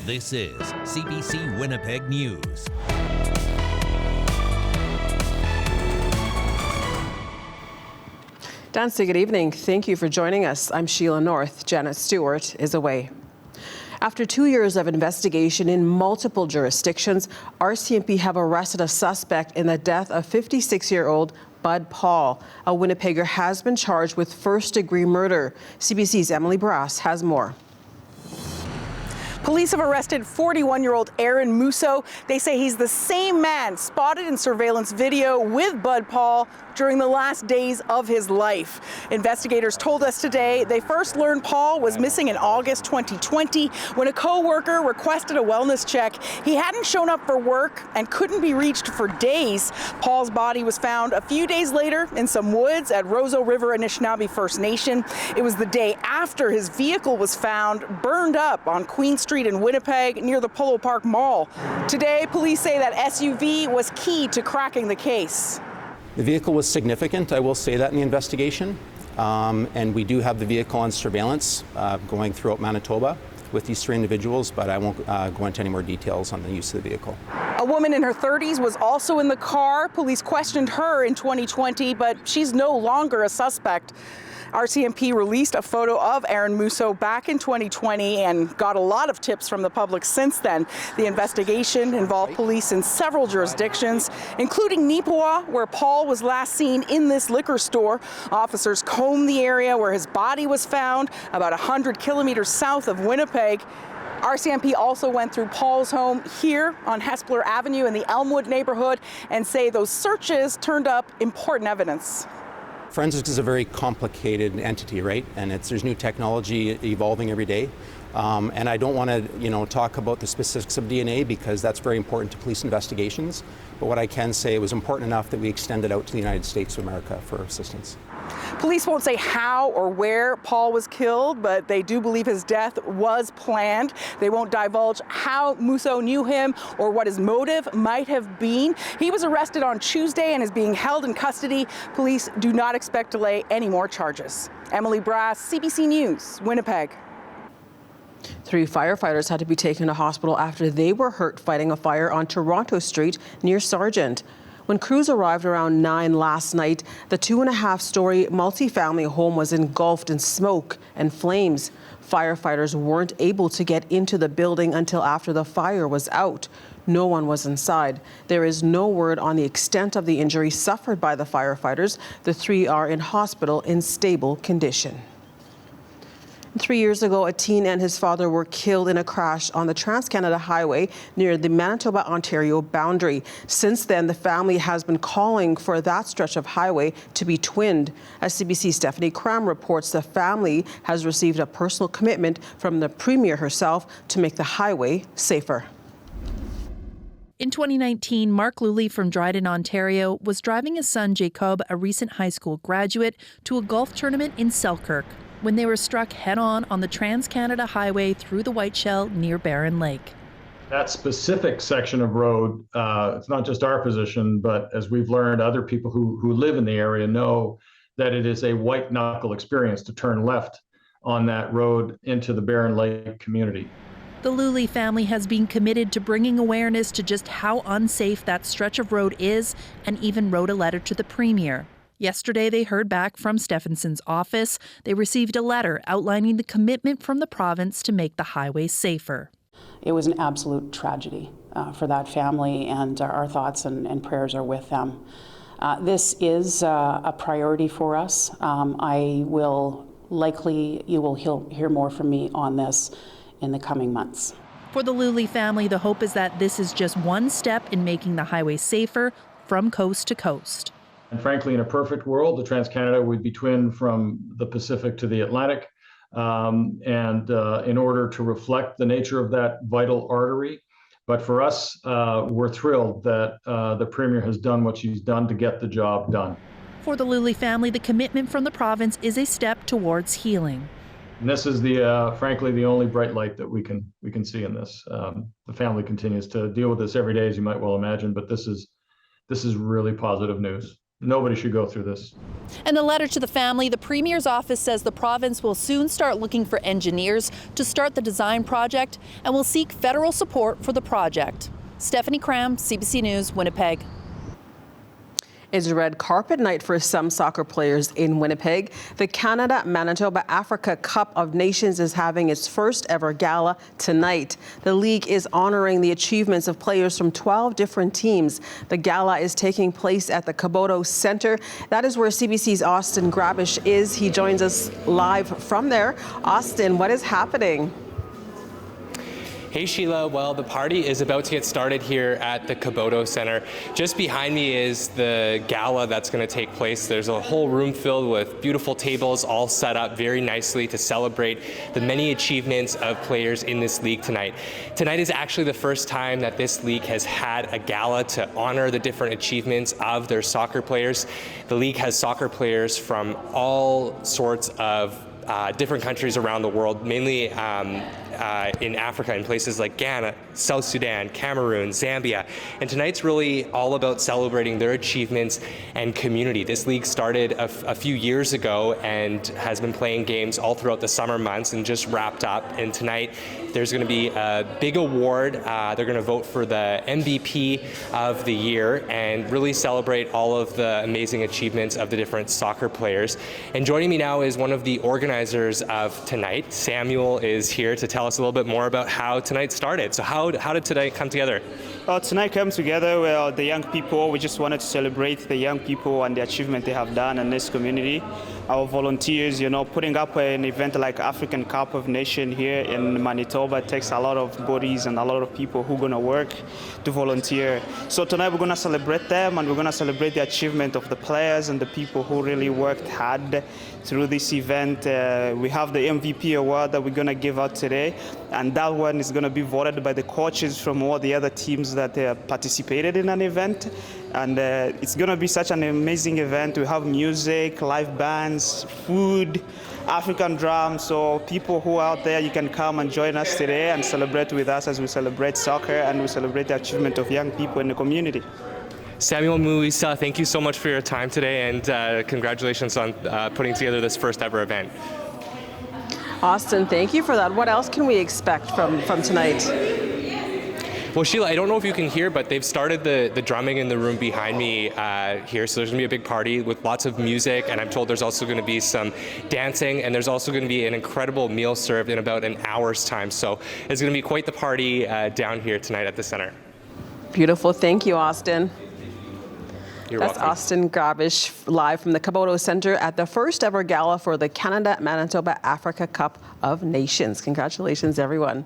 This is CBC Winnipeg News. Dan, good evening. Thank you for joining us. I'm Sheila North. Janet Stewart is away. After 2 years of investigation in multiple jurisdictions, RCMP have arrested a suspect in the death of 56-year-old Bud Paul. A Winnipegger has been charged with first-degree murder. CBC's Emily Brass has more. Police have arrested 41-year-old Aaron Musso. They say he's the same man spotted in surveillance video with Bud Paul during the last days of his life. Investigators told us today they first learned Paul was missing in August 2020 when a co-worker requested a wellness check. He hadn't shown up for work and couldn't be reached for days. Paul's body was found a few days later in some woods at Roseau River Anishinaabe First Nation. It was the day after his vehicle was found burned up on Queen Street in Winnipeg near the Polo Park Mall. Today, police say that SUV was key to cracking the case. The vehicle was significant, I will say that in the investigation, and we do have the vehicle on surveillance going throughout Manitoba with these three individuals, but I won't go into any more details on the use of the vehicle. A woman in her 30s was also in the car. Police questioned her in 2020, but she's no longer a suspect. RCMP released a photo of Aaron Musso back in 2020 and got a lot of tips from the public since then. The investigation involved police in several jurisdictions, including Neighbourhoods, where Paul was last seen in this liquor store. Officers combed the area where his body was found, about 100 kilometers south of Winnipeg. RCMP also went through Paul's home here on Hespeler Avenue in the Elmwood neighborhood and say those searches turned up important evidence. Forensics is a very complicated entity, right? And there's new technology evolving every day. And I don't want to, talk about the specifics of DNA because that's very important to police investigations. But what I can say, it was important enough that we extended out to the United States of America for assistance. Police won't say how or where Paul was killed, but they do believe his death was planned. They won't divulge how Musso knew him or what his motive might have been. He was arrested on Tuesday and is being held in custody. Police do not expect to lay any more charges. Emily Brass, CBC News, Winnipeg. 3 firefighters had to be taken to hospital after they were hurt fighting a fire on Toronto Street near Sargent. When crews arrived around 9 last night, the 2.5-story multi-family home was engulfed in smoke and flames. Firefighters weren't able to get into the building until after the fire was out. No one was inside. There is no word on the extent of the injury suffered by the firefighters. The 3 are in hospital in stable condition. 3 years ago, a teen and his father were killed in a crash on the Trans-Canada Highway near the Manitoba-Ontario boundary. Since then, the family has been calling for that stretch of highway to be twinned. As CBC's Stephanie Cram reports, the family has received a personal commitment from the Premier herself to make the highway safer. In 2019, Mark Luley from Dryden, Ontario, was driving his son Jacob, a recent high school graduate, to a golf tournament in Selkirk when they were struck head-on on the Trans-Canada Highway through the Whiteshell near Barron Lake. That specific section of road, it's not just our position, but as we've learned, other people who live in the area know that it is a white-knuckle experience to turn left on that road into the Barron Lake community. The Luley family has been committed to bringing awareness to just how unsafe that stretch of road is and even wrote a letter to the Premier. Yesterday, they heard back from Stephenson's office. They received a letter outlining the commitment from the province to make the highway safer. It was an absolute tragedy for that family, and our thoughts and prayers are with them. This is a priority for us. You will hear more from me on this in the coming months. For the Luley family, the hope is that this is just one step in making the highway safer from coast to coast. And frankly, in a perfect world, the Trans-Canada would be twinned from the Pacific to the Atlantic. In order to reflect the nature of that vital artery. But for us, we're thrilled that the Premier has done what she's done to get the job done. For the Luley family, the commitment from the province is a step towards healing. And this is frankly, the only bright light that we can see in this. The family continues to deal with this every day, as you might well imagine, but this is really positive news. Nobody should go through this. In a letter to the family, the Premier's office says the province will soon start looking for engineers to start the design project and will seek federal support for the project. Stephanie Cram, CBC News, Winnipeg. It's a red carpet night for some soccer players in Winnipeg. The Canada-Manitoba Africa Cup of Nations is having its first ever gala tonight. The league is honoring the achievements of players from 12 different teams. The gala is taking place at the Caboto Centre. That is where CBC's Austin Grabish is. He joins us live from there. Austin, what is happening? Hey Sheila, well the party is about to get started here at the Caboto Centre. Just behind me is the gala that's going to take place. There's a whole room filled with beautiful tables all set up very nicely to celebrate the many achievements of players in this league tonight. Tonight is actually the first time that this league has had a gala to honor the different achievements of their soccer players. The league has soccer players from all sorts of different countries around the world, mainly in Africa, in places like Ghana, South Sudan, Cameroon, Zambia. And tonight's really all about celebrating their achievements and community. This league started a few years ago and has been playing games all throughout the summer months and just wrapped up. And tonight there's going to be a big award. They're going to vote for the MVP of the year and really celebrate all of the amazing achievements of the different soccer players. And joining me now is one of the organizers of tonight. Samuel is here to tell us a little bit more about how tonight started. So how did tonight come together? Tonight came together with the young people. We just wanted to celebrate the young people and the achievement they have done in this community. Our volunteers, putting up an event like African Cup of Nations here in Manitoba takes a lot of bodies and a lot of people who are going to work to volunteer. So tonight we're going to celebrate them and we're going to celebrate the achievement of the players and the people who really worked hard through this event. We have the MVP award that we're going to give out today, and that one is going to be voted by the coaches from all the other teams that participated in an event. And it's going to be such an amazing event. We have music, live bands, food, African drums. So people who are out there, you can come and join us today and celebrate with us as we celebrate soccer and we celebrate the achievement of young people in the community. Samuel Muisa, thank you so much for your time today, and congratulations on putting together this first ever event. Austin, thank you for that. What else can we expect from tonight? Well, Sheila, I don't know if you can hear, but they've started the drumming in the room behind me here. So there's going to be a big party with lots of music, and I'm told there's also going to be some dancing, and there's also going to be an incredible meal served in about an hour's time. So it's going to be quite the party down here tonight at the center. Beautiful. Thank you, Austin. You're That's welcome. Austin Grabish live from the Caboto Centre at the first ever gala for the Canada-Manitoba Africa Cup of Nations. Congratulations, everyone.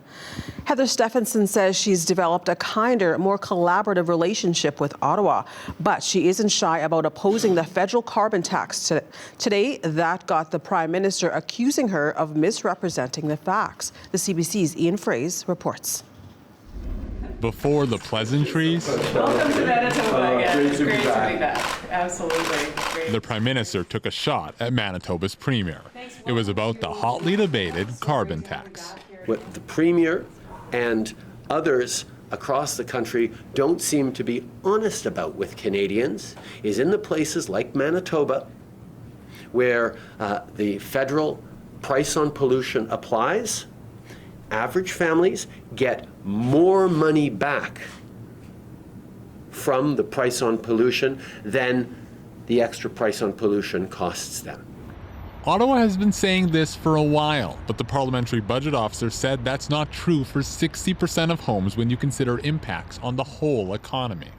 Heather Stephenson says she's developed a kinder, more collaborative relationship with Ottawa, but she isn't shy about opposing the federal carbon tax. Today, that got the Prime Minister accusing her of misrepresenting the facts. The CBC's Ian Fraze reports. Before the pleasantries, welcome to Manitoba again. It's great to be back. Absolutely. Great. The Prime Minister took a shot at Manitoba's Premier. It was about the hotly debated carbon tax. What the Premier and others across the country don't seem to be honest about with Canadians is in the places like Manitoba, where the federal price on pollution applies, average families get more money back from the price on pollution than the extra price on pollution costs them. Ottawa has been saying this for a while, but the parliamentary budget officer said that's not true for 60% of homes when you consider impacts on the whole economy.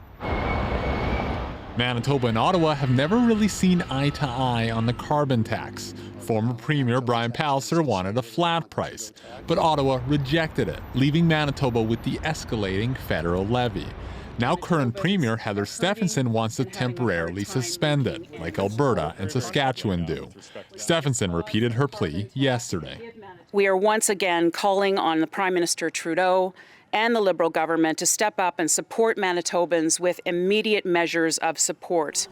Manitoba and Ottawa have never really seen eye to eye on the carbon tax. Former Premier Brian Palliser wanted a flat price, but Ottawa rejected it, leaving Manitoba with the escalating federal levy. Now current Premier Heather Stephenson wants to temporarily suspend it, like Alberta and Saskatchewan do. Stephenson repeated her plea yesterday. We are once again calling on the Prime Minister Trudeau and the Liberal government to step up and support Manitobans with immediate measures of support.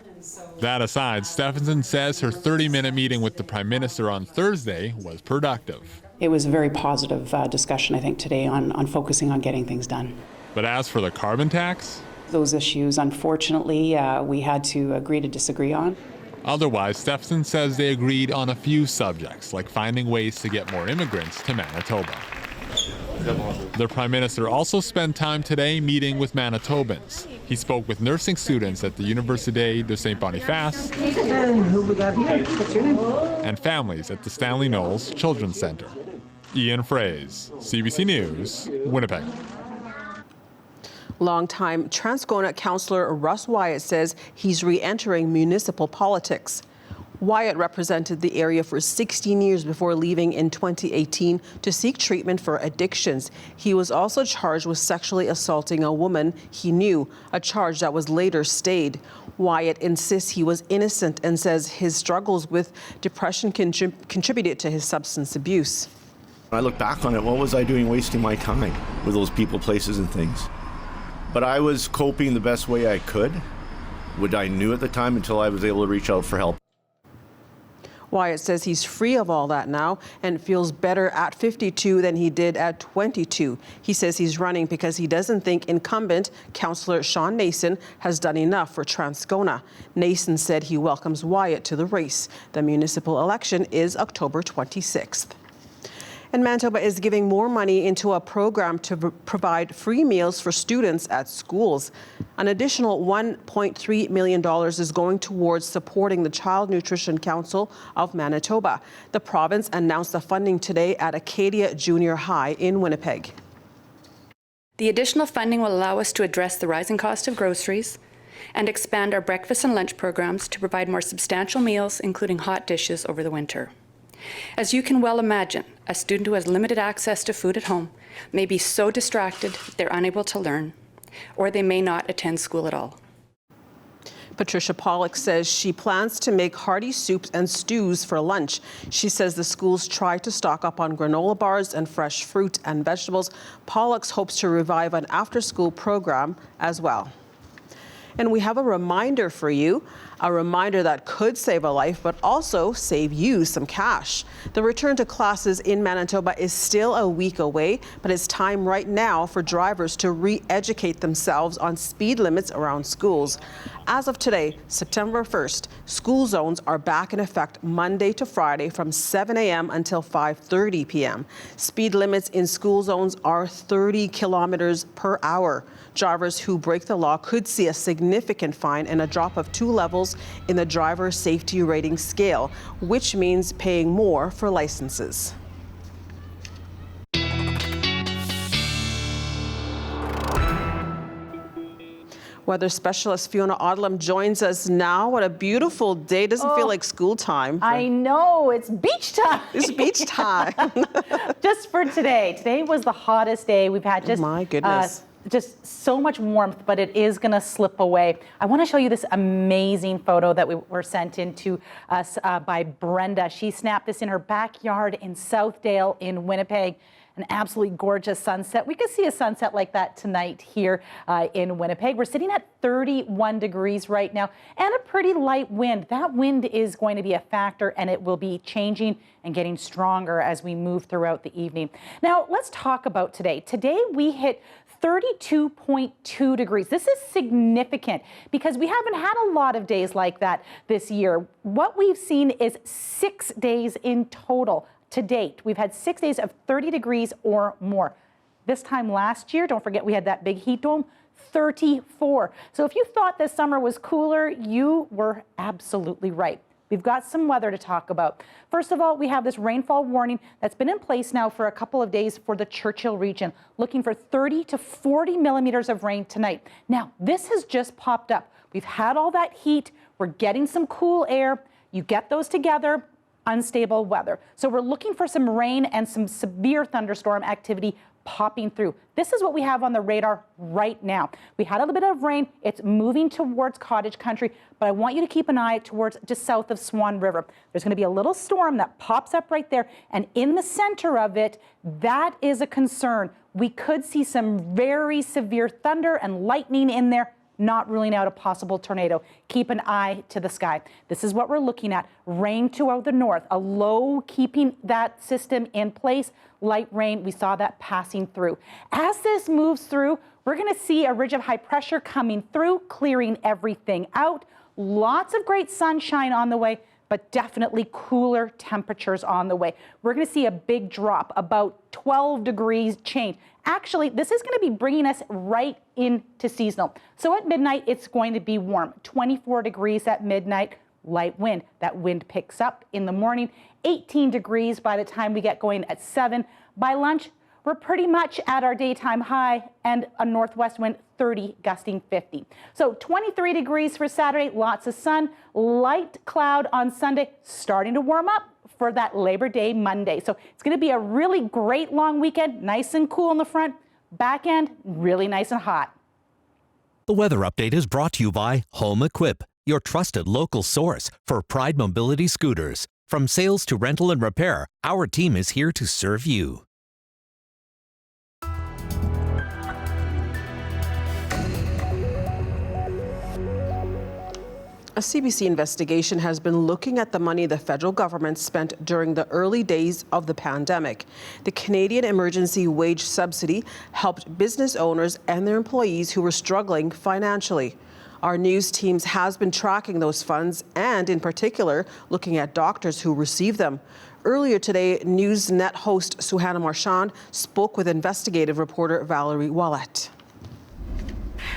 That aside, Stephenson says her 30-minute meeting with the Prime Minister on Thursday was productive. It was a very positive discussion, I think, today on focusing on getting things done. But as for the carbon tax, Those issues, unfortunately, we had to agree to disagree on. Otherwise, Steffensen says they agreed on a few subjects, like finding ways to get more immigrants to Manitoba. The Prime Minister also spent time today meeting with Manitobans. He spoke with nursing students at the Université de Saint-Boniface and families at the Stanley Knowles Children's Centre. Ian Fraze, CBC News, Winnipeg. Longtime Transcona councillor Russ Wyatt says he's re-entering municipal politics. Wyatt represented the area for 16 years before leaving in 2018 to seek treatment for addictions. He was also charged with sexually assaulting a woman he knew, a charge that was later stayed. Wyatt insists he was innocent and says his struggles with depression contributed to his substance abuse. I look back on it, what was I doing wasting my time with those people, places, and things? But I was coping the best way I could, what I knew at the time, until I was able to reach out for help. Wyatt says he's free of all that now and feels better at 52 than he did at 22. He says he's running because he doesn't think incumbent Councillor Sean Nason has done enough for Transcona. Nason said he welcomes Wyatt to the race. The municipal election is October 26th. And Manitoba is giving more money into a program to provide free meals for students at schools. An additional $1.3 million is going towards supporting the Child Nutrition Council of Manitoba. The province announced the funding today at Acadia Junior High in Winnipeg. The additional funding will allow us to address the rising cost of groceries and expand our breakfast and lunch programs to provide more substantial meals, including hot dishes, over the winter. As you can well imagine, a student who has limited access to food at home may be so distracted they're unable to learn, or they may not attend school at all. Patricia Pollock says she plans to make hearty soups and stews for lunch. She says the schools try to stock up on granola bars and fresh fruit and vegetables. Pollock hopes to revive an after-school program as well. And we have a reminder for you, a reminder that could save a life, but also save you some cash. The return to classes in Manitoba is still a week away, but it's time right now for drivers to re-educate themselves on speed limits around schools. As of today, September 1st, school zones are back in effect Monday to Friday from 7 a.m. until 5:30 p.m. Speed limits in school zones are 30 kilometers per hour. Drivers who break the law could see a significant fine and a drop of 2 levels in the driver safety rating scale, which means paying more for licenses. Weather specialist Fiona Odlum joins us now. What a beautiful day. Doesn't feel like school time. I know, it's beach time. It's beach time. Just for today. Today was the hottest day we've had. Just, my goodness. Just so much warmth, but it is going to slip away. I want to show you this amazing photo that we were sent in to us by Brenda. She snapped this in her backyard in Southdale in Winnipeg. An absolutely gorgeous sunset. We could see a sunset like that tonight here in Winnipeg. We're sitting at 31 degrees right now and a pretty light wind. That wind is going to be a factor, and it will be changing and getting stronger as we move throughout the evening. Now, let's talk about today. Today we hit 32.2 degrees. This is significant because we haven't had a lot of days like that this year. What we've seen is 6 days in total. To date, we've had 6 days of 30 degrees or more. This time last year, don't forget we had that big heat dome, 34. So if you thought this summer was cooler, you were absolutely right. We've got some weather to talk about. First of all, we have this rainfall warning that's been in place now for a couple of days for the Churchill region, looking for 30 to 40 millimeters of rain tonight. Now, this has just popped up. We've had all that heat. We're getting some cool air. You get those together, unstable weather. So we're looking for some rain and some severe thunderstorm activity popping through. This is what we have on the radar right now. We had a little bit of rain. It's moving towards cottage country, but I want you to keep an eye towards just south of Swan River. There's going to be a little storm that pops up right there, and in the center of it, that is a concern. We could see some very severe thunder and lightning in there. not ruling out a possible tornado. Keep an eye to the sky. This is what we're looking at. Rain throughout the north, a low keeping that system in place. Light rain, we saw that passing through. As this moves through, we're going to see a ridge of high pressure coming through, clearing everything out. Lots of great sunshine on the way, but definitely cooler temperatures on the way. We're going to see a big drop, about 12 degrees change. Actually, this is going to be bringing us right into seasonal. So at midnight, it's going to be warm, 24 degrees at midnight, light wind. That wind picks up in the morning, 18 degrees by the time we get going at 7. By lunch, we're pretty much at our daytime high, and a northwest wind, 30, gusting 50. So 23 degrees for Saturday, lots of sun, light cloud on Sunday, starting to warm up for that Labor Day Monday. So it's going to be a really great long weekend, nice and cool in the front, back end, really nice and hot. The weather update is brought to you by Home Equip, your trusted local source for Pride Mobility scooters. From sales to rental and repair, our team is here to serve you. A CBC investigation has been looking at the money the federal government spent during the early days of the pandemic. The Canadian Emergency Wage Subsidy helped business owners and their employees who were struggling financially. Our news teams has been tracking those funds and, in particular, looking at doctors who received them. Earlier today, Newsnet host Suhana Marchand spoke with investigative reporter Valerie Wallet.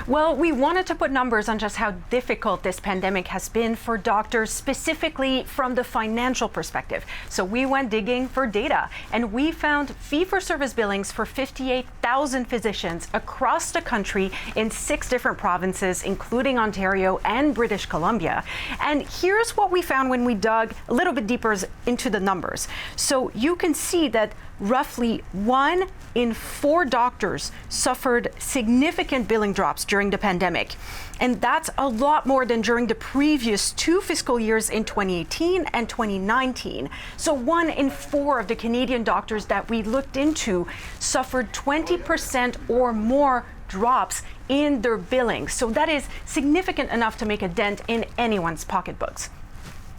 Well, we wanted to put numbers on just how difficult this pandemic has been for doctors, specifically from the financial perspective. So we went digging for data, and we found fee-for-service billings for 58,000 physicians across the country in 6 different provinces, including Ontario and British Columbia. And here's what we found when we dug a little bit deeper into the numbers. So you can see that roughly 1 in 4 doctors suffered significant billing drops during the pandemic. And that's a lot more than during the previous 2 fiscal years in 2018 and 2019. So 1 in 4 of the Canadian doctors that we looked into suffered 20% or more drops in their billing. So that is significant enough to make a dent in anyone's pocketbooks.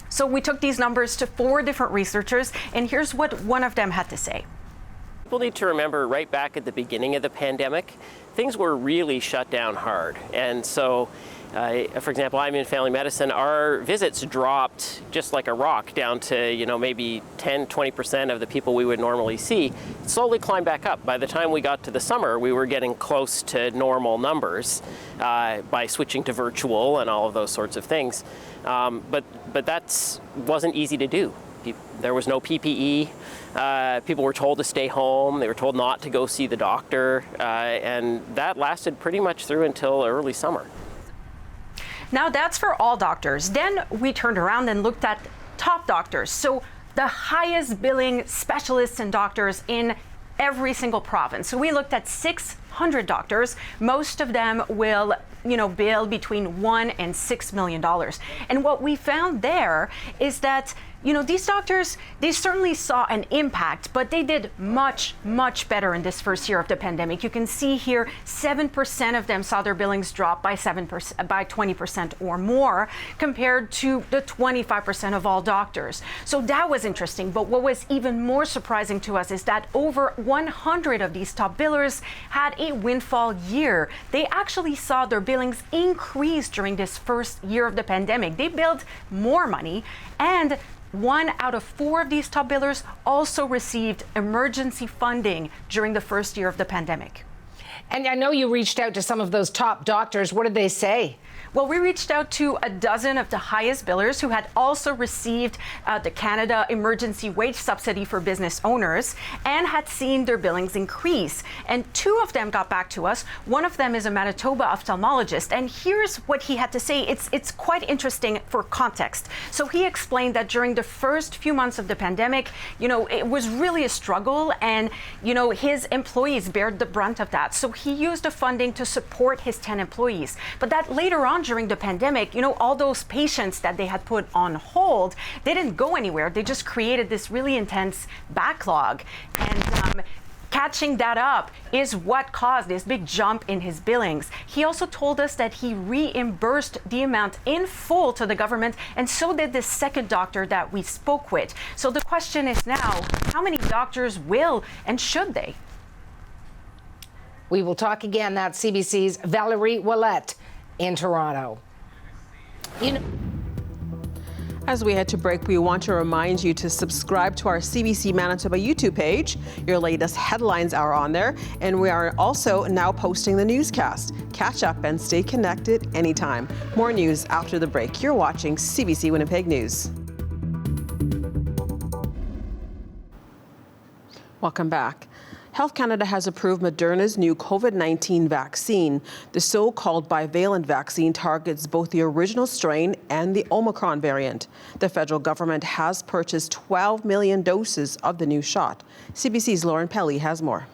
So we took these numbers to 4 different researchers, and here's what one of them had to say. People need to remember right back at the beginning of the pandemic, things were really shut down hard. And so, for example, I'm in family medicine, our visits dropped just like a rock down to, maybe 10, 20% of the people we would normally see. It slowly climbed back up. By the time we got to the summer, we were getting close to normal numbers by switching to virtual and all of those sorts of things. But that wasn't easy to do. There was no PPE. People were told to stay home. They were told not to go see the doctor. And that lasted pretty much through until early summer. Now that's for all doctors. Then we turned around and looked at top doctors. So the highest billing specialists and doctors in every single province. So we looked at 600 doctors. Most of them will bill between $1 and $6 million. And what we found there is that these doctors, they certainly saw an impact, but they did much, much better in this first year of the pandemic. You can see here, 7% of them saw their billings drop by 20% or more, compared to the 25% of all doctors. So that was interesting. But what was even more surprising to us is that over 100 of these top billers had a windfall year. They actually saw their billings increase during this first year of the pandemic. They billed more money, and 1 out of 4 of these top billers also received emergency funding during the first year of the pandemic. And I know you reached out to some of those top doctors. What did they say? Well, we reached out to a dozen of the highest billers who had also received the Canada Emergency Wage Subsidy for business owners and had seen their billings increase. And 2 of them got back to us. One of them is a Manitoba ophthalmologist. And here's what he had to say. It's quite interesting for context. So he explained that during the first few months of the pandemic, it was really a struggle, and, his employees bared the brunt of that. So he used the funding to support his 10 employees. But that later on during the pandemic, all those patients that they had put on hold, they didn't go anywhere. They just created this really intense backlog. And Catching that up is what caused this big jump in his billings. He also told us that he reimbursed the amount in full to the government, and so did the second doctor that we spoke with. So the question is now, how many doctors will and should they? We will talk again. That's CBC's Valerie Ouellette in Toronto. As we head to break, we want to remind you to subscribe to our CBC Manitoba YouTube page. Your latest headlines are on there, and we are also now posting the newscast. Catch up and stay connected anytime. More news after the break. You're watching CBC Winnipeg News. Welcome back. Health Canada has approved Moderna's new COVID-19 vaccine. The so-called bivalent vaccine targets both the original strain and the Omicron variant. The federal government has purchased 12 million doses of the new shot. CBC's Lauren Pelly has more.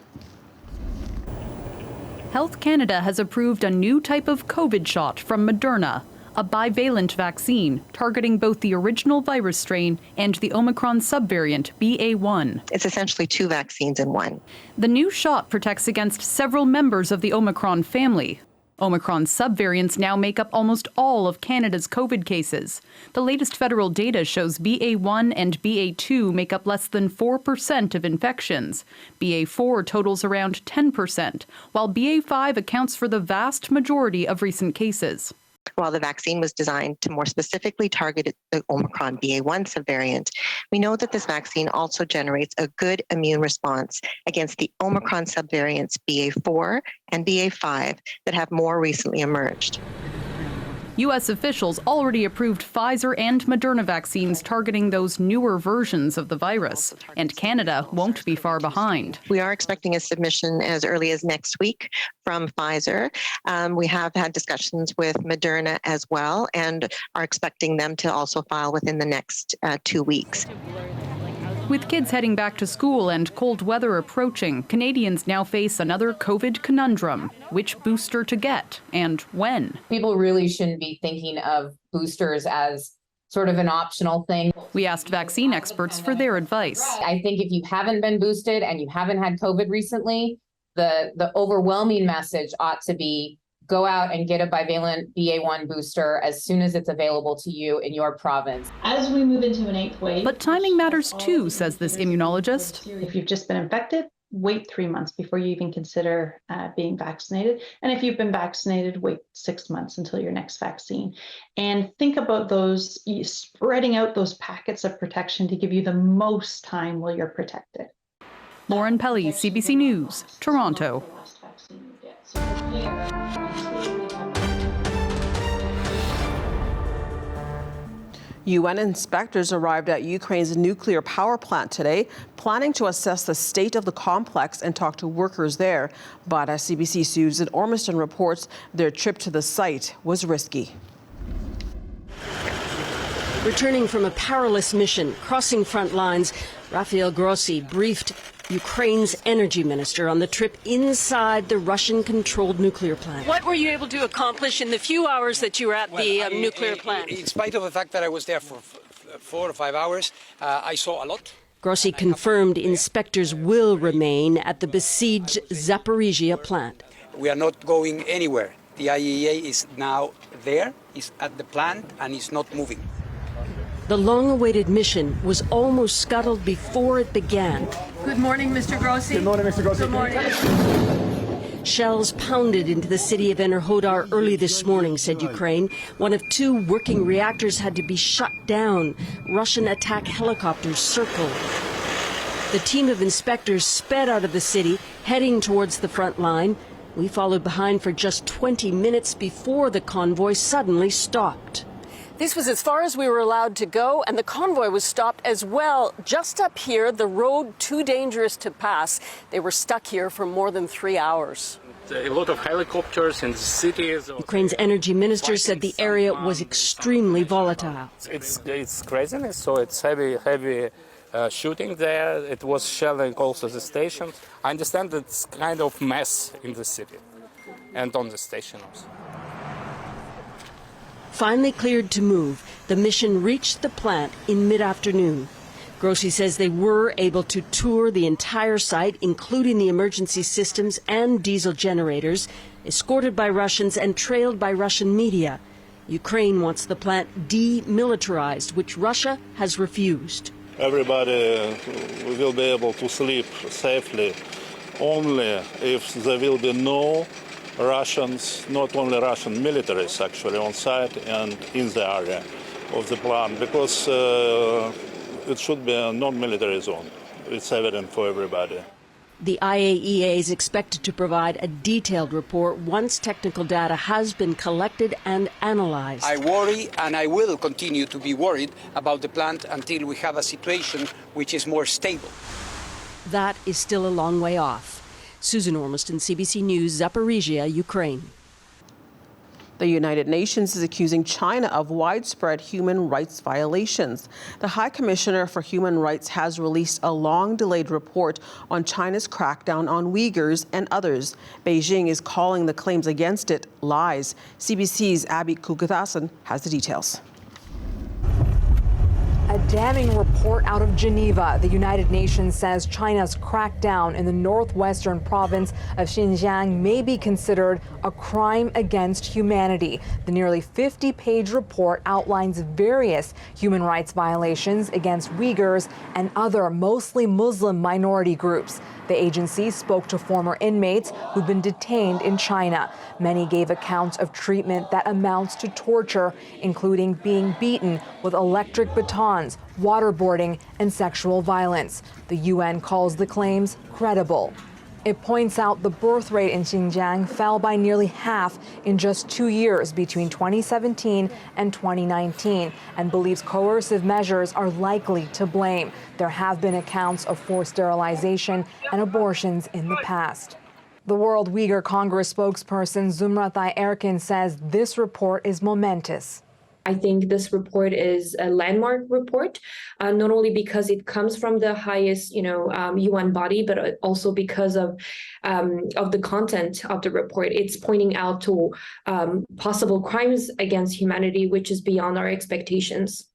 Health Canada has approved a new type of COVID shot from Moderna, a bivalent vaccine targeting both the original virus strain and the Omicron subvariant BA.1. It's essentially two vaccines in one. The new shot protects against several members of the Omicron family. Omicron subvariants now make up almost all of Canada's COVID cases. The latest federal data shows BA.1 and BA.2 make up less than 4% of infections. BA.4 totals around 10%, while BA.5 accounts for the vast majority of recent cases. While the vaccine was designed to more specifically target the Omicron BA.1 subvariant, we know that this vaccine also generates a good immune response against the Omicron subvariants BA.4 and BA.5 that have more recently emerged. U.S. officials already approved Pfizer and Moderna vaccines targeting those newer versions of the virus, and Canada won't be far behind. We are expecting a submission as early as next week from Pfizer. We have had discussions with Moderna as well and are expecting them to also file within the next 2 weeks. With kids heading back to school and cold weather approaching, Canadians now face another COVID conundrum. Which booster to get and when? People really shouldn't be thinking of boosters as sort of an optional thing. We asked vaccine experts for their advice. I think if you haven't been boosted and you haven't had COVID recently, the overwhelming message ought to be go out and get a bivalent BA.1 booster as soon as it's available to you in your province. As we move into an eighth wave. But timing matters too, says this immunologist. If you've just been infected, wait 3 months before you even consider being vaccinated. And if you've been vaccinated, wait 6 months until your next vaccine. And think about those, spreading out those packets of protection to give you the most time while you're protected. Lauren Pelly, CBC News, Toronto. UN inspectors arrived at Ukraine's nuclear power plant today, planning to assess the state of the complex and talk to workers there. But as CBC Susan Ormiston reports, their trip to the site was risky. Returning from a perilous mission, crossing front lines, Rafael Grossi briefed Ukraine's energy minister on the trip inside the Russian-controlled nuclear plant. What were you able to accomplish in the few hours that you were at the nuclear plant? In spite of the fact that I was there for 4 or 5 hours, I saw a lot. Grossi confirmed inspectors will remain at the besieged Zaporizhia plant. We are not going anywhere. The IAEA is now there, is at the plant, and is not moving. The long-awaited mission was almost scuttled before it began. Good morning, Mr. Grossi. Good morning, Mr. Grossi. Good morning. Shells pounded into the city of Enerhodar early this morning, said Ukraine. One of 2 working reactors had to be shut down. Russian attack helicopters circled. The team of inspectors sped out of the city, heading towards the front line. We followed behind for just 20 minutes before the convoy suddenly stopped. This was as far as we were allowed to go, and the convoy was stopped as well. Just up here, the road too dangerous to pass. They were stuck here for more than 3 hours. A lot of helicopters in the city. Ukraine's energy minister said the area was extremely volatile. It's craziness, so it's heavy shooting there. It was shelling also the stations. I understand it's kind of mess in the city and on the station also. Finally cleared to move, the mission reached the plant in mid-afternoon. Grossi says they were able to tour the entire site, including the emergency systems and diesel generators, escorted by Russians and trailed by Russian media. Ukraine wants the plant demilitarized, which Russia has refused. Everybody will be able to sleep safely only if there will be no Russians, not only Russian militaries actually on site and in the area of the plant, because it should be a non-military zone. It's evident for everybody. The IAEA is expected to provide a detailed report once technical data has been collected and analyzed. I worry, and I will continue to be worried about the plant until we have a situation which is more stable. That is still a long way off. Susan Ormiston, CBC News, Zaporizhia, Ukraine. The United Nations is accusing China of widespread human rights violations. The High Commissioner for Human Rights has released a long-delayed report on China's crackdown on Uyghurs and others. Beijing is calling the claims against it lies. CBC's Abby Kugathasan has the details. A damning report out of Geneva. The United Nations says China's crackdown in the northwestern province of Xinjiang may be considered a crime against humanity. The nearly 50-page report outlines various human rights violations against Uyghurs and other mostly Muslim minority groups. The agency spoke to former inmates who've been detained in China. Many gave accounts of treatment that amounts to torture, including being beaten with electric batons, waterboarding, and sexual violence. The UN calls the claims credible. It points out the birth rate in Xinjiang fell by nearly half in just 2 years between 2017 and 2019 and believes coercive measures are likely to blame. There have been accounts of forced sterilization and abortions in the past. The World Uyghur Congress spokesperson Zumrathai Erkin says this report is momentous. I think this report is a landmark report, not only because it comes from the highest, UN body, but also because of the content of the report. It's pointing out to possible crimes against humanity, which is beyond our expectations.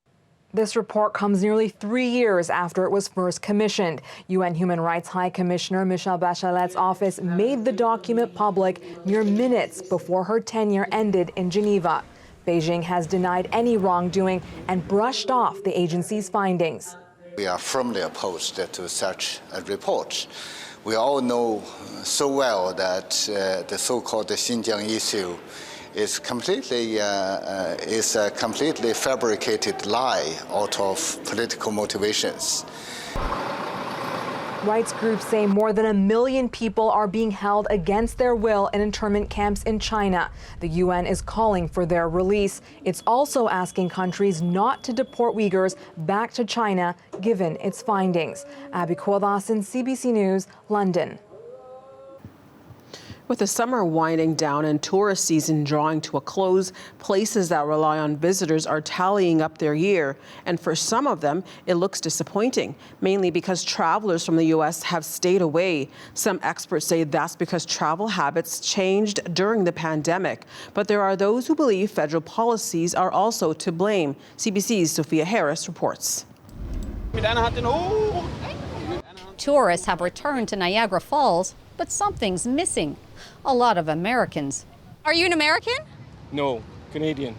This report comes nearly 3 years after it was first commissioned. UN Human Rights High Commissioner Michelle Bachelet's office made the document public mere minutes before her tenure ended in Geneva. Beijing has denied any wrongdoing and brushed off the agency's findings. We are firmly opposed to such a report. We all know so well that the so-called Xinjiang issue is a completely fabricated lie out of political motivations. Rights groups say more than 1 million people are being held against their will in internment camps in China. The UN is calling for their release. It's also asking countries not to deport Uyghurs back to China, given its findings. Abby Kuwadasan, CBC News, London. With the summer winding down and tourist season drawing to a close, places that rely on visitors are tallying up their year. And for some of them, it looks disappointing, mainly because travelers from the U.S. have stayed away. Some experts say that's because travel habits changed during the pandemic. But there are those who believe federal policies are also to blame. CBC's Sophia Harris reports. Tourists have returned to Niagara Falls, but something's missing. A lot of Americans. Are you an American? No, Canadian.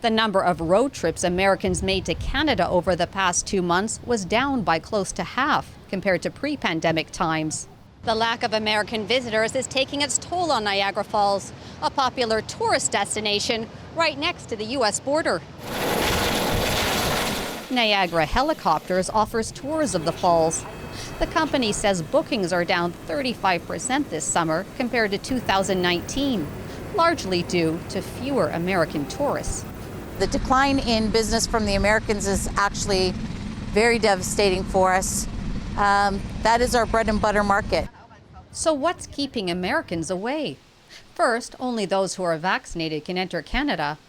The number of road trips Americans made to Canada over the past 2 months was down by close to half compared to pre-pandemic times. The lack of American visitors is taking its toll on Niagara Falls, a popular tourist destination right next to the U.S. border. Niagara Helicopters offers tours of the falls. The company says bookings are down 35% this summer compared to 2019, largely due to fewer American tourists. The decline in business from the Americans is actually very devastating for us. That is our bread and butter market. So what's keeping Americans away? First, only those who are vaccinated can enter Canada.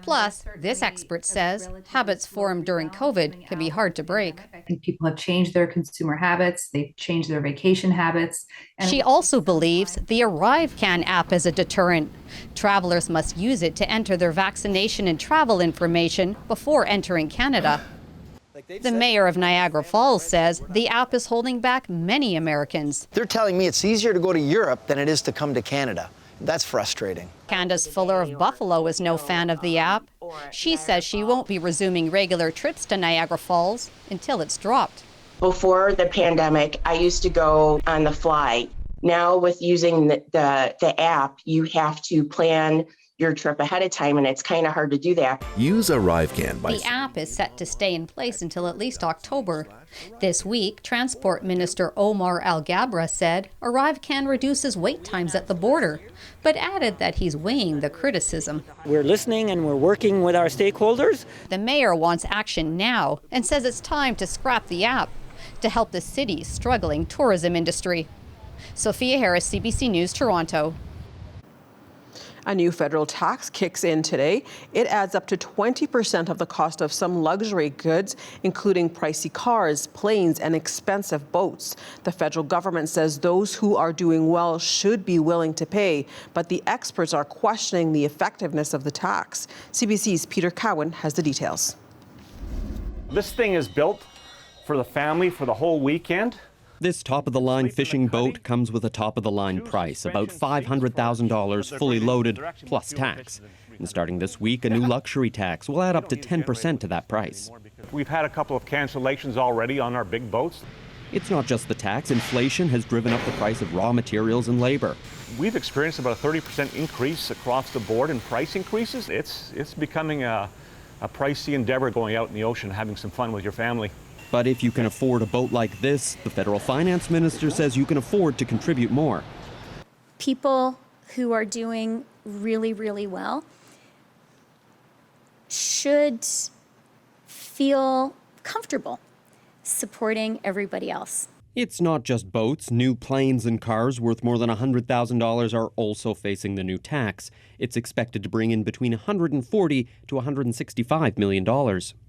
Plus, this expert says habits formed during COVID can be hard to break. I think people have changed their consumer habits. They've changed their vacation habits. She also believes the ArriveCan app is a deterrent. Travelers must use it to enter their vaccination and travel information before entering Canada. The mayor of Niagara Falls says the app is holding back many Americans. They're telling me it's easier to go to Europe than it is to come to Canada. That's frustrating. Candace Fuller of Buffalo is no fan of the app. She says she won't be resuming regular trips to Niagara Falls until it's dropped. Before the pandemic, I used to go on the fly. Now with using the app, you have to plan your trip ahead of time, and it's kind of hard to do that. Use ArriveCan by... The app is set to stay in place until at least October. This week, Transport Minister Omar Al-Gabra said ArriveCan reduces wait times at the border, but added that he's weighing the criticism. We're listening and we're working with our stakeholders. The mayor wants action now and says it's time to scrap the app to help the city's struggling tourism industry. Sophia Harris, CBC News, Toronto. A new federal tax kicks in today. It adds up to 20% of the cost of some luxury goods, including pricey cars, planes, and expensive boats. The federal government says those who are doing well should be willing to pay, but the experts are questioning the effectiveness of the tax. CBC's Peter Cowan has the details. This thing is built for the family for the whole weekend. This top-of-the-line fishing boat comes with a top-of-the-line price, about $500,000 fully loaded, plus tax. And starting this week, a new luxury tax will add up to 10% to that price. We've had a couple of cancellations already on our big boats. It's not just the tax. Inflation has driven up the price of raw materials and labor. We've experienced about a 30% increase across the board in price increases. It's becoming a pricey endeavor going out in the ocean, having some fun with your family. But if you can afford a boat like this, the federal finance minister says you can afford to contribute more. People who are doing really, really well should feel comfortable supporting everybody else. It's not just boats. New planes and cars worth more than $100,000 are also facing the new tax. It's expected to bring in between $140 to $165 million.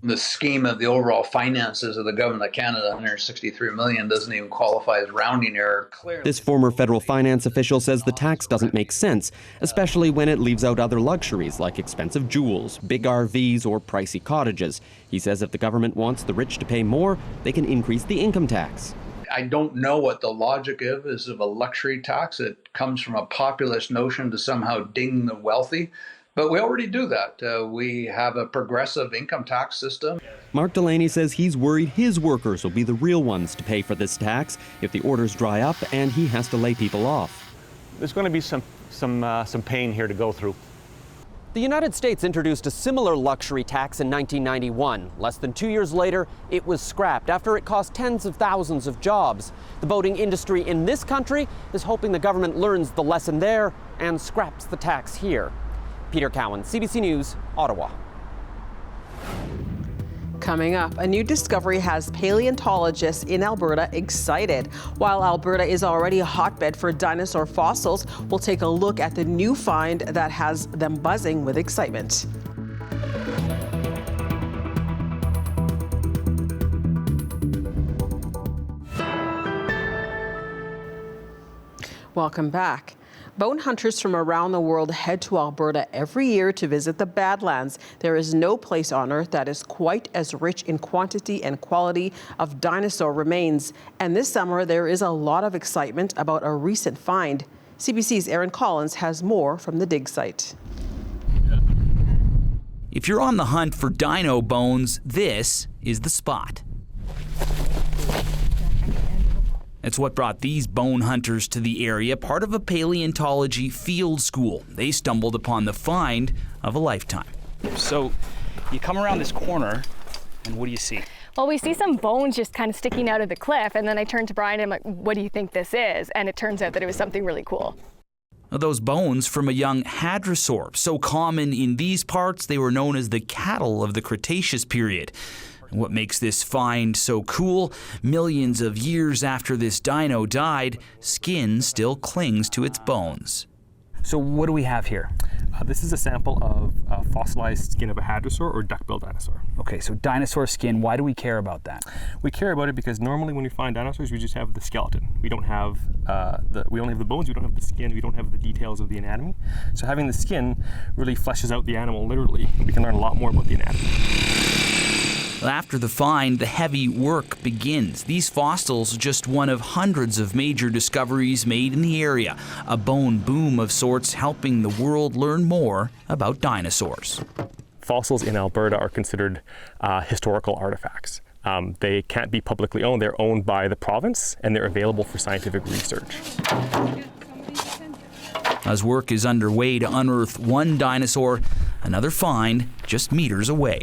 The scheme of the overall finances of the government of Canada, $163 million, doesn't even qualify as rounding error. This former federal finance official says the tax doesn't make sense, especially when it leaves out other luxuries like expensive jewels, big RVs, or pricey cottages. He says if the government wants the rich to pay more, they can increase the income tax. I don't know what the logic is of a luxury tax. It comes from a populist notion to somehow ding the wealthy. But we already do that. We have a progressive income tax system. Mark Delaney says he's worried his workers will be the real ones to pay for this tax if the orders dry up and he has to lay people off. There's going to be some pain here to go through. The United States introduced a similar luxury tax in 1991. Less than 2 years later, it was scrapped after it cost tens of thousands of jobs. The boating industry in this country is hoping the government learns the lesson there and scraps the tax here. Peter Cowan, CBC News, Ottawa. Coming up, a new discovery has paleontologists in Alberta excited. While Alberta is already a hotbed for dinosaur fossils, we'll take a look at the new find that has them buzzing with excitement. Welcome back. Bone hunters from around the world head to Alberta every year to visit the Badlands. There is no place on Earth that is quite as rich in quantity and quality of dinosaur remains. And this summer, there is a lot of excitement about a recent find. CBC's Aaron Collins has more from the dig site. If you're on the hunt for dino bones, this is the spot. It's what brought these bone hunters to the area, part of a paleontology field school. They stumbled upon the find of a lifetime. So you come around this corner, and what do you see? Well, we see some bones just kind of sticking out of the cliff, and then I turned to Brian and I'm like, what do you think this is? And it turns out that it was something really cool. Those bones from a young hadrosaur, so common in these parts, they were known as the cattle of the Cretaceous period. And what makes this find so cool, millions of years after this dino died, skin still clings to its bones. So what do we have here? This is a sample of fossilized skin of a hadrosaur or duck-billed dinosaur. Okay, so dinosaur skin, why do we care about that? We care about it because normally when we find dinosaurs, we just have the skeleton. We don't have we only have the bones, we don't have the skin, we don't have the details of the anatomy. So having the skin really fleshes out the animal literally. We can learn a lot more about the anatomy. After the find, the heavy work begins. These fossils are just one of hundreds of major discoveries made in the area. A bone boom of sorts, helping the world learn more about dinosaurs. Fossils in Alberta are considered historical artifacts. They can't be publicly owned. They're owned by the province, and they're available for scientific research. As work is underway to unearth one dinosaur, another find just meters away.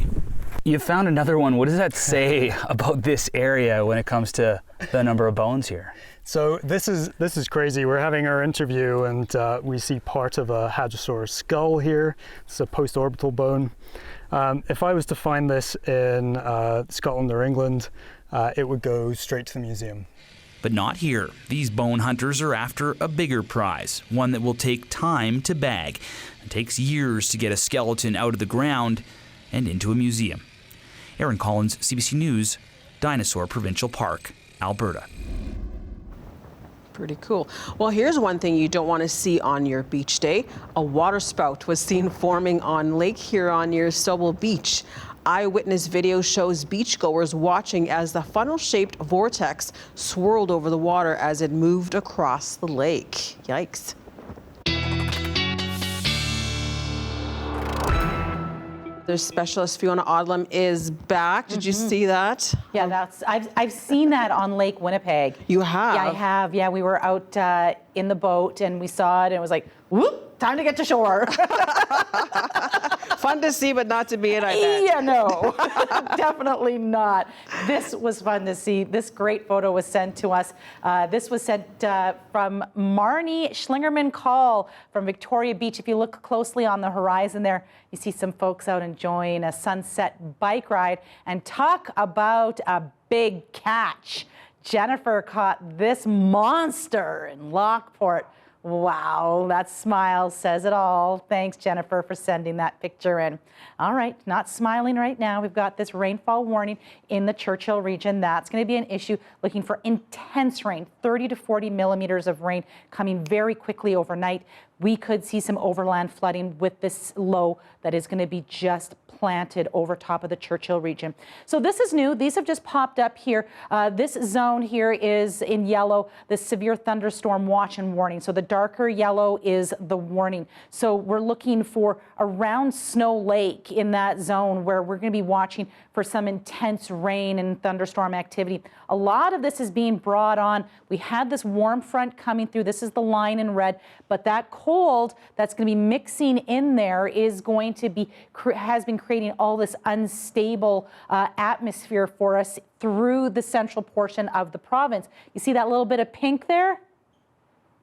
You found another one. What does that say about this area when it comes to the number of bones here? So this is crazy. We're having our interview and we see part of a hadrosaur's skull here. It's a post-orbital bone. If I was to find this in Scotland or England, it would go straight to the museum. But not here. These bone hunters are after a bigger prize, one that will take time to bag. It takes years to get a skeleton out of the ground and into a museum. Aaron Collins, CBC News, Dinosaur Provincial Park, Alberta. Pretty cool. Well, here's one thing you don't want to see on your beach day. A water spout was seen forming on Lake Huron near Stouble Beach. Eyewitness video shows beachgoers watching as the funnel-shaped vortex swirled over the water as it moved across the lake. Yikes. Their specialist Fiona Odlum is back. Did you see that? Yeah, I've seen that on Lake Winnipeg. You have? Yeah, I have. Yeah, we were out in the boat and we saw it and it was like, whoop, time to get to shore. Fun to see, but not to be in, I bet. Yeah, no, definitely not. This was fun to see. This great photo was sent to us. This was sent from Marnie Schlingerman Call from Victoria Beach. If you look closely on the horizon there, you see some folks out enjoying a sunset bike ride. And talk about a big catch. Jennifer caught this monster in Lockport. Wow, that smile says it all. Thanks, Jennifer, for sending that picture in. All right, not smiling right now. We've got this rainfall warning in the Churchill region. That's going to be an issue. Looking for intense rain, 30 to 40 millimeters of rain coming very quickly overnight. We could see some overland flooding with this low that is going to be just planted over top of the Churchill region. So this is new. These have just popped up here. This zone here is in yellow, the severe thunderstorm watch and warning. So the darker yellow is the warning. So we're looking for around Snow Lake in that zone where we're going to be watching for some intense rain and thunderstorm activity. A lot of this is being brought on. We had this warm front coming through. This is the line in red, but that cold that's going to be mixing in there is going to be, has been creating all this unstable atmosphere for us through the central portion of the province. You see that little bit of pink there?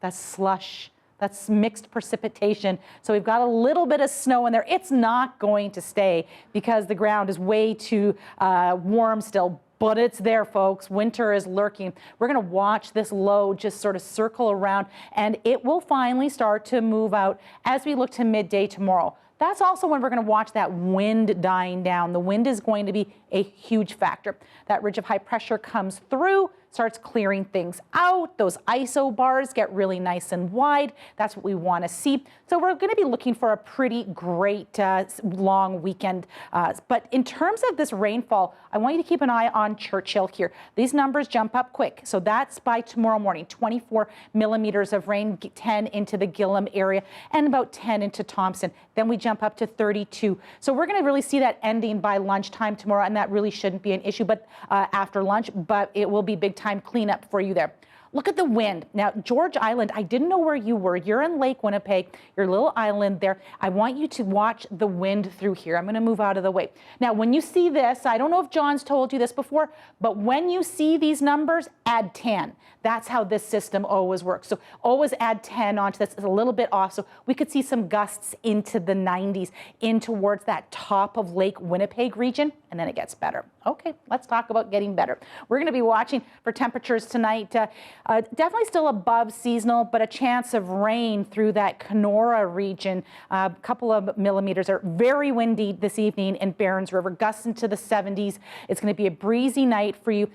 That's slush. That's mixed precipitation. So we've got a little bit of snow in there. It's not going to stay because the ground is way too warm still. But it's there, folks. Winter is lurking. We're going to watch this low just sort of circle around, and it will finally start to move out as we look to midday tomorrow. That's also when we're going to watch that wind dying down. The wind is going to be a huge factor. That ridge of high pressure comes through, starts clearing things out. Those ISO bars get really nice and wide. That's what we want to see. So we're going to be looking for a pretty great long weekend. But in terms of this rainfall, I want you to keep an eye on Churchill here. These numbers jump up quick. So that's by tomorrow morning, 24 millimeters of rain, 10 into the Gillam area and about 10 into Thompson. Then we jump up to 32. So we're going to really see that ending by lunchtime tomorrow, and that really shouldn't be an issue but after lunch, but it will be big time cleanup for you there. Look at the wind. Now, George Island, I didn't know where you were. You're in Lake Winnipeg, your little island there. I want you to watch the wind through here. I'm going to move out of the way. Now, when you see this, I don't know if John's told you this before, but when you see these numbers, add 10. That's how this system always works. So always add 10 onto this. It's a little bit off. So we could see some gusts into the 90s in towards that top of Lake Winnipeg region, and then it gets better. Okay, let's talk about getting better. We're going to be watching for temperatures tonight. Definitely still above seasonal, but a chance of rain through that Kenora region. A couple of millimeters. Are very windy this evening in Barons River. Gusts into the 70s. It's going to be a breezy night for you.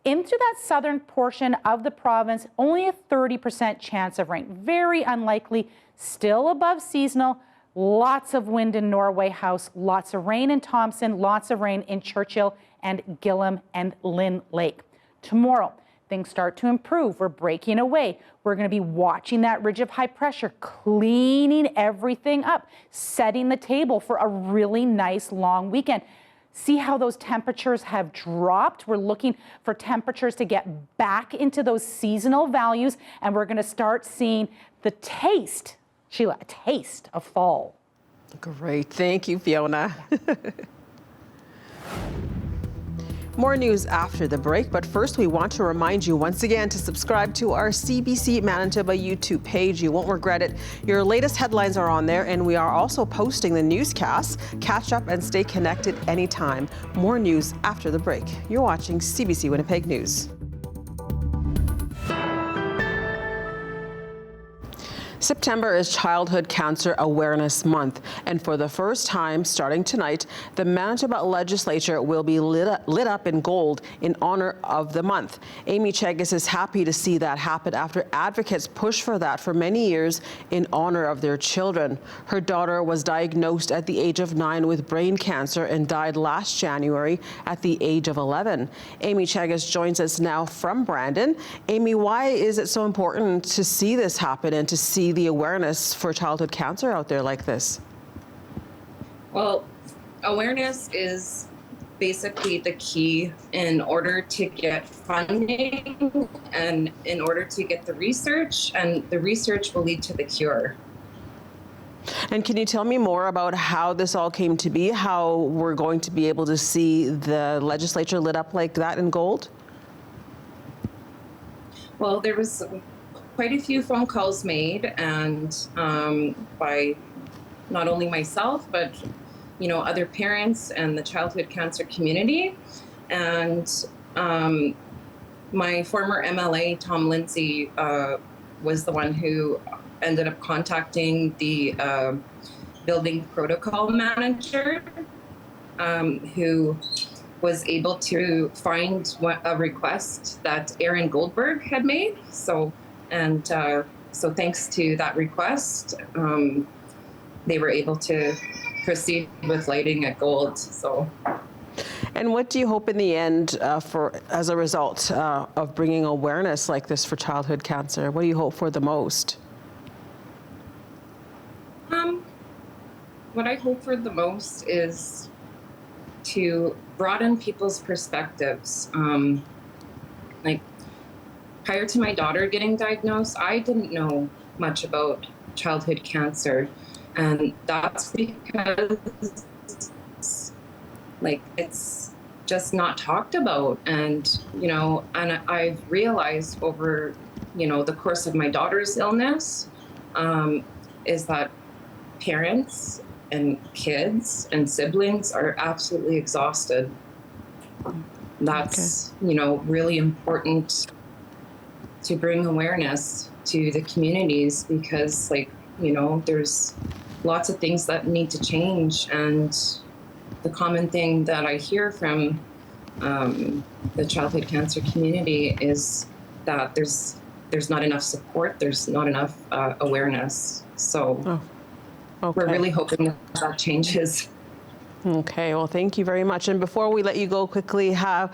Into that southern portion of the province, only a 30% chance of rain. Very unlikely. Still above seasonal. Lots of wind in Norway House. Lots of rain in Thompson. Lots of rain in Churchill and Gillam and Lynn Lake. Tomorrow, things start to improve. We're breaking away. We're going to be watching that ridge of high pressure, cleaning everything up, setting the table for a really nice long weekend. See how those temperatures have dropped. We're looking for temperatures to get back into those seasonal values, and we're going to start seeing the taste, Sheila, a taste of fall. Great. Thank you, Fiona. More news after the break, but first we want to remind you once again to subscribe to our CBC Manitoba YouTube page. You won't regret it. Your latest headlines are on there, and we are also posting the newscasts. Catch up and stay connected anytime. More news after the break. You're watching CBC Winnipeg News. September is Childhood Cancer Awareness Month, and for the first time starting tonight, the Manitoba legislature will be lit up in gold in honor of the month. Amy Chegas is happy to see that happen after advocates pushed for that for many years in honor of their children. Her daughter was diagnosed at the age of 9 with brain cancer and died last January at the age of 11. Amy Chegas joins us now from Brandon. Amy, why is it so important to see this happen and to see the awareness for childhood cancer out there like this? Well, awareness is basically the key in order to get funding and in order to get the research, and the research will lead to the cure. And can you tell me more about how this all came to be, how we're going to be able to see the legislature lit up like that in gold? Well, there was quite a few phone calls made, and by not only myself, but other parents and the childhood cancer community. And my former MLA, Tom Lindsay, was the one who ended up contacting the building protocol manager, who was able to find a request that Aaron Goldberg had made. So thanks to that request, they were able to proceed with lighting it gold. So. And what do you hope in the end as a result of bringing awareness like this for childhood cancer? What do you hope for the most? What I hope for the most is to broaden people's perspectives. Like, prior to my daughter getting diagnosed, I didn't know much about childhood cancer. And that's because, it's just not talked about. And, and I've realized over, the course of my daughter's illness, is that parents and kids and siblings are absolutely exhausted. That's, really important to bring awareness to the communities, because there's lots of things that need to change. And the common thing that I hear from the childhood cancer community is that there's not enough support, there's not enough awareness. So we're really hoping that changes. Okay, well, thank you very much. And before we let you go quickly, how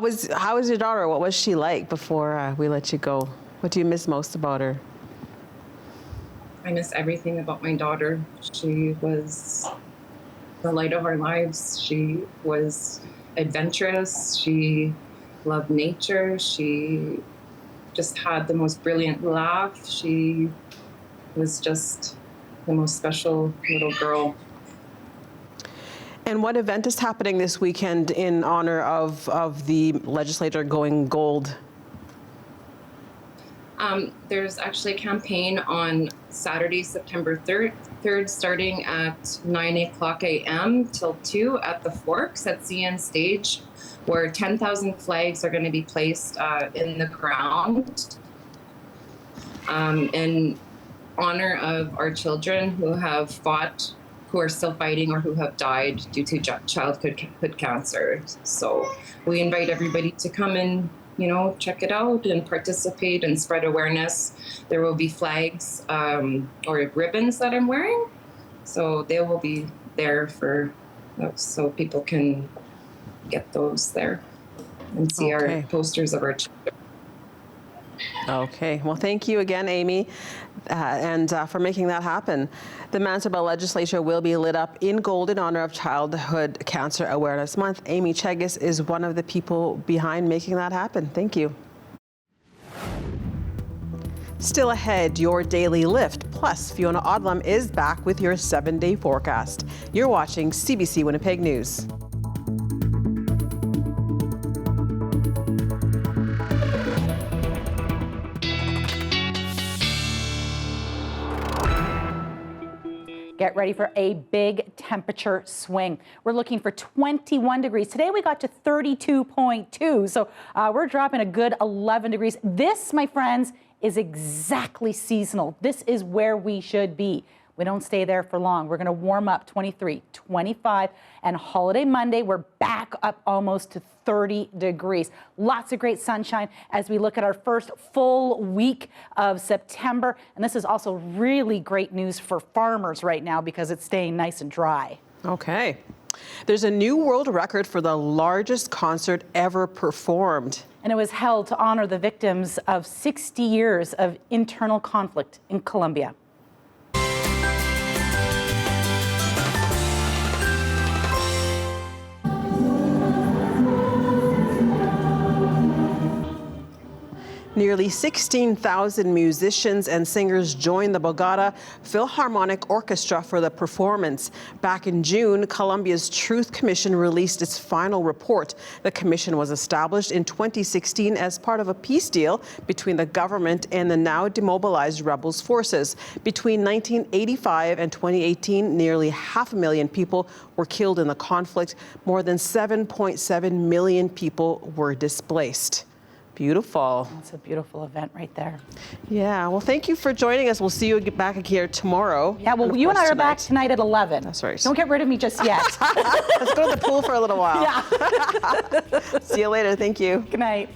was your daughter? What was she like before we let you go? What do you miss most about her? I miss everything about my daughter. She was the light of our lives. She was adventurous. She loved nature. She just had the most brilliant laugh. She was just the most special little girl. And what event is happening this weekend in honor of the legislature going gold? There's actually a campaign on Saturday, September 3rd, starting at 9 o'clock a.m. till 2 at the Forks at CN Stage, where 10,000 flags are going to be placed in the ground in honor of our children who have fought, who are still fighting, or who have died due to childhood cancer. So we invite everybody to come and check it out and participate and spread awareness. There will be flags or ribbons that I'm wearing. So they will be there so people can get those there and see our posters of our children. Okay, well, thank you again, Amy, and for making that happen. The Manitoba legislature will be lit up in gold in honor of Childhood Cancer Awareness Month. Amy Cheggis is one of the people behind making that happen. Thank you. Still ahead, your daily lift. Plus, Fiona Odlum is back with your 7-day forecast. You're watching CBC Winnipeg News. Get ready for a big temperature swing. We're looking for 21 degrees. Today we got to 32.2, so we're dropping a good 11 degrees. This, my friends, is exactly seasonal. This is where we should be. We don't stay there for long. We're going to warm up 23, 25, and holiday Monday, we're back up almost to 30 degrees. Lots of great sunshine as we look at our first full week of September. And this is also really great news for farmers right now because it's staying nice and dry. Okay. There's a new world record for the largest concert ever performed. And it was held to honor the victims of 60 years of internal conflict in Colombia. Nearly 16,000 musicians and singers joined the Bogota Philharmonic Orchestra for the performance. Back in June, Colombia's Truth Commission released its final report. The commission was established in 2016 as part of a peace deal between the government and the now demobilized rebels forces. Between 1985 and 2018, nearly 500,000 people were killed in the conflict. More than 7.7 million people were displaced. Beautiful. It's a beautiful event right there. Yeah, well, thank you for joining us. We'll see you back here tomorrow. Yeah, well, you and I are back tonight at 11. That's right. Don't get rid of me just yet. Let's go to the pool for a little while. Yeah. See you later. Thank you. Good night.